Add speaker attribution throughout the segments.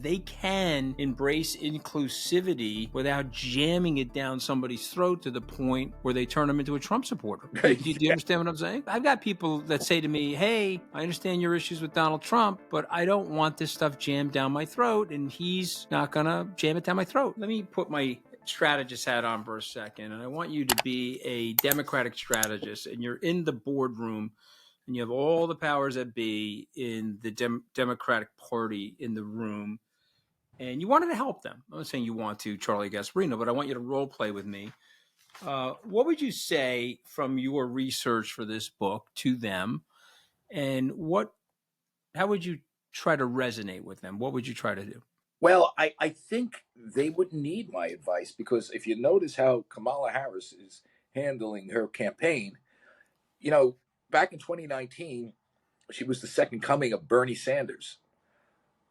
Speaker 1: They can embrace inclusivity without jamming it down somebody's throat to the point where they turn them into a Trump supporter. Do you understand what I'm saying? I've got people that say to me, hey, I understand your issues with Donald Trump, but I don't want this stuff jammed down my throat, and he's not going to jam it down my throat. Let me put my strategist hat on for a second, and I want you to be a Democratic strategist, and you're in the boardroom, and you have all the powers that be in the Democratic Party in the room, and you wanted to help them. I'm not saying you want to, Charlie Gasparino, but I want you to role play with me. What would you say from your research for this book to them, and how would you try to resonate with them? What would you try to do?
Speaker 2: Well, I think they wouldn't need my advice, because if you notice how Kamala Harris is handling her campaign, back in 2019, she was the second coming of Bernie Sanders.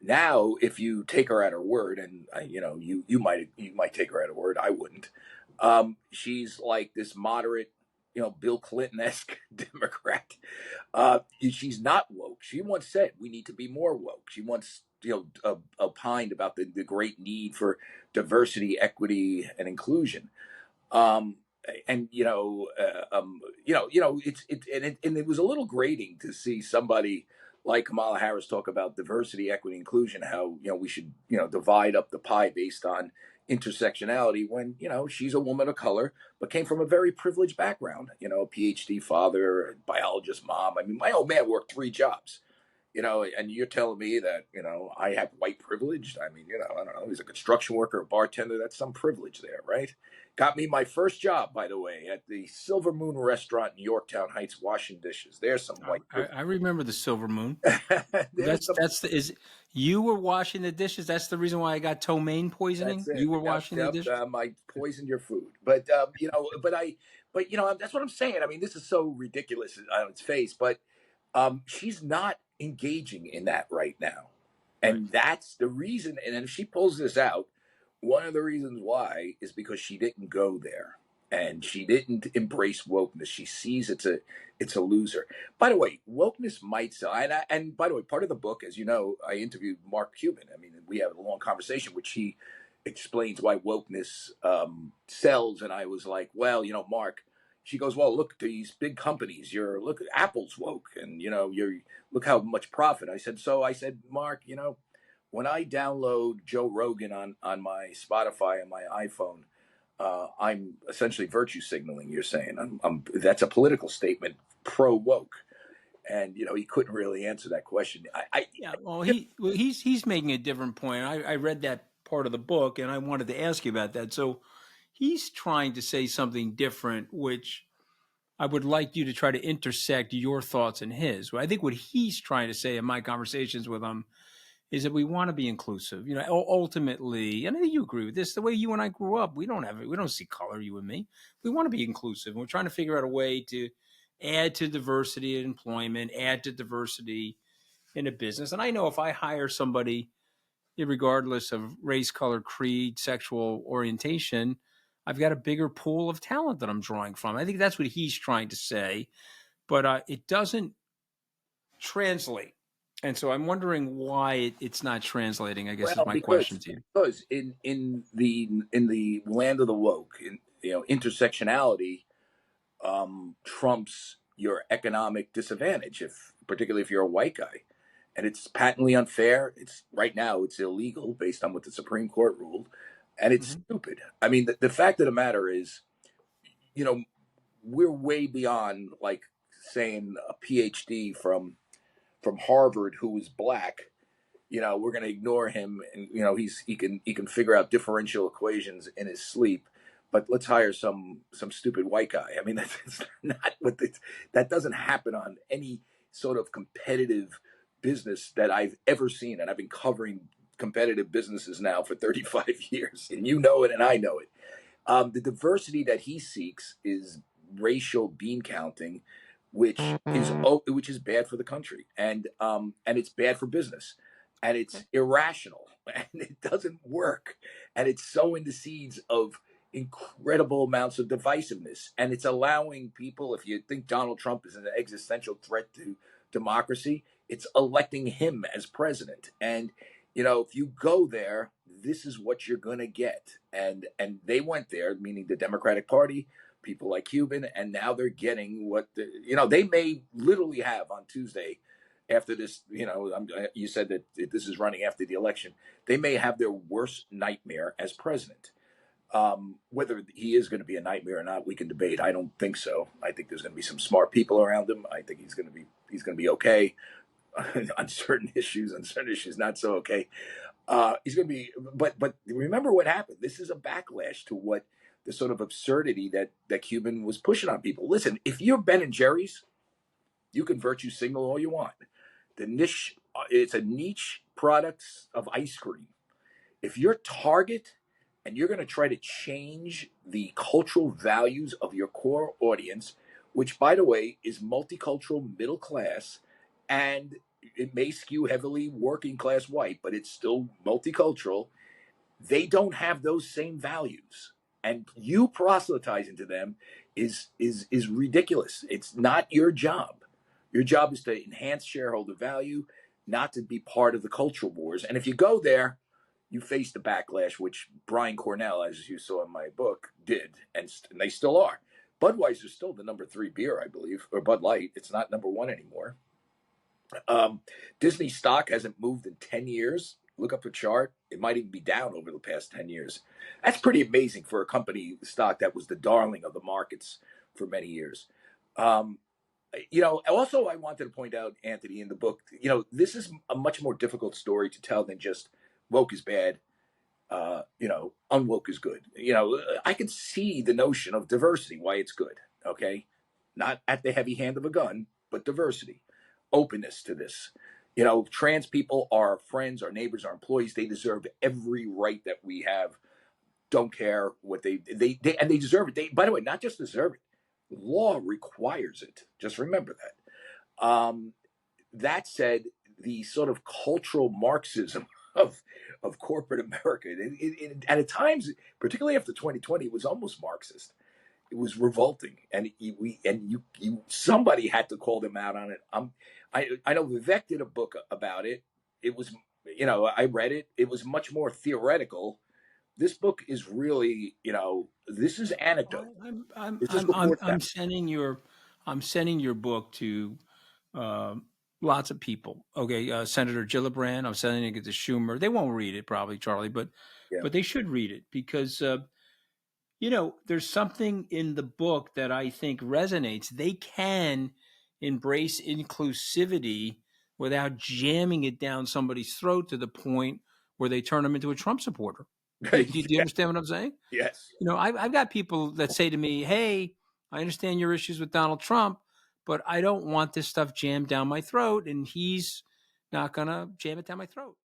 Speaker 2: Now, if you take her at her word, and you might take her at her word, I wouldn't. She's like this moderate, Bill Clinton-esque Democrat. She's not woke. She once said we need to be more woke. She once opined about the great need for diversity, equity, and inclusion. And it was a little grating to see somebody like Kamala Harris talk about diversity, equity, inclusion, how we should divide up the pie based on intersectionality, when she's a woman of color but came from a very privileged background, a PhD father, a biologist mom. I mean, my old man worked 3 jobs, and you're telling me that I have white privilege. I mean, I don't know, he's a construction worker, a bartender, that's some privilege there, right? Got me my first job, by the way, at the Silver Moon restaurant in Yorktown Heights, washing dishes. There's some white privilege.
Speaker 1: I remember the Silver Moon. You were washing the dishes. That's the reason why I got ptomaine poisoning. You were washing the dishes.
Speaker 2: I poisoned your food, but that's what I'm saying. I mean, this is so ridiculous on its face, but she's not engaging in that right now, and that's the reason. And if she pulls this out, one of the reasons why is because she didn't go there, and she didn't embrace wokeness. She sees it's a loser. By the way, wokeness might sell. And by the way, part of the book, as you know, I interviewed Mark Cuban. I mean, we have a long conversation, which he explains why wokeness sells. And I was like, well, Mark. She goes, well, look at these big companies. Look at Apple's woke, and look how much profit. I said, Mark, when I download Joe Rogan on my Spotify and my iPhone, I'm essentially virtue signaling. You're saying that's a political statement, pro woke, and he couldn't really answer that question.
Speaker 1: He's making a different point. I read that part of the book, and I wanted to ask you about that. So he's trying to say something different, which I would like you to try to intersect your thoughts and his. I think what he's trying to say in my conversations with him is that we want to be inclusive. Ultimately, and I think you agree with this, the way you and I grew up, we don't see color, you and me. We want to be inclusive. And we're trying to figure out a way to add to diversity in employment, add to diversity in a business. And I know if I hire somebody, regardless of race, color, creed, sexual orientation, I've got a bigger pool of talent that I'm drawing from. I think that's what he's trying to say, but it doesn't translate. And so I'm wondering why it's not translating, I guess, is my question to you.
Speaker 2: Because in the land of the woke, intersectionality trumps your economic disadvantage, particularly if you're a white guy. And it's patently unfair. Right now it's illegal based on what the Supreme Court ruled. And it's stupid. I mean, the fact of the matter is, we're way beyond like saying a PhD from Harvard who is black, we're going to ignore him, and he can figure out differential equations in his sleep, but let's hire some stupid white guy. I mean, that's not that doesn't happen on any sort of competitive business that I've ever seen, and I've been covering competitive businesses now for 35 years, and you know it and I know it. The diversity that he seeks is racial bean counting, which is bad for the country, and it's bad for business, and it's irrational, and it doesn't work, and it's sowing the seeds of incredible amounts of divisiveness, and it's allowing people, if you think Donald Trump is an existential threat to democracy, it's electing him as president. And if you go there, this is what you're going to get. And they went there, meaning the Democratic Party, people like Cuban, and now they're getting what they may literally have on Tuesday after this. You said that this is running after the election. They may have their worst nightmare as president. Whether he is going to be a nightmare or not, we can debate. I don't think so. I think there's going to be some smart people around him. I think he's going to be okay on certain issues. On certain issues, not so okay. He's going to be, but remember what happened. This is a backlash to what the sort of absurdity that Cuban was pushing on people. Listen, if you're Ben and Jerry's, you can virtue signal all you want. It's a niche product of ice cream. If you're Target and you're going to try to change the cultural values of your core audience, which, by the way, is multicultural, middle class, and it may skew heavily working class white, but it's still multicultural. They don't have those same values, and you proselytizing to them is ridiculous. It's not your job. Your job is to enhance shareholder value, not to be part of the cultural wars. And if you go there, you face the backlash, which Brian Cornell, as you saw in my book, did, and they still are. Budweiser's still the number 3 beer, I believe, or Bud Light. It's not number 1 anymore. Disney stock hasn't moved in 10 years. Look up the chart. It might even be down over the past 10 years. That's pretty amazing for a company stock that was the darling of the markets for many years. Also, I wanted to point out, Anthony, in the book, this is a much more difficult story to tell than just woke is bad, unwoke is good. I can see the notion of diversity, why it's good, okay? Not at the heavy hand of a gun, but diversity, openness to this. Trans people are friends, our neighbors, our employees. They deserve every right that we have. Don't care what they deserve it. By the way, not just deserve it. Law requires it. Just remember that. That said, the sort of cultural Marxism of corporate America, at times, particularly after 2020, it was almost Marxist. It was revolting, and somebody had to call them out on it. I know Vivek did a book about it. It was, I read it. It was much more theoretical. This book is really, this is anecdote.
Speaker 1: I'm sending your book to lots of people. Okay, Senator Gillibrand. I'm sending it to Schumer. They won't read it probably, Charlie, but they should read it because there's something in the book that I think resonates. They can embrace inclusivity without jamming it down somebody's throat to the point where they turn them into a Trump supporter. Do you understand what I'm saying?
Speaker 2: Yes.
Speaker 1: I've got people that say to me, hey, I understand your issues with Donald Trump, but I don't want this stuff jammed down my throat, and he's not going to jam it down my throat.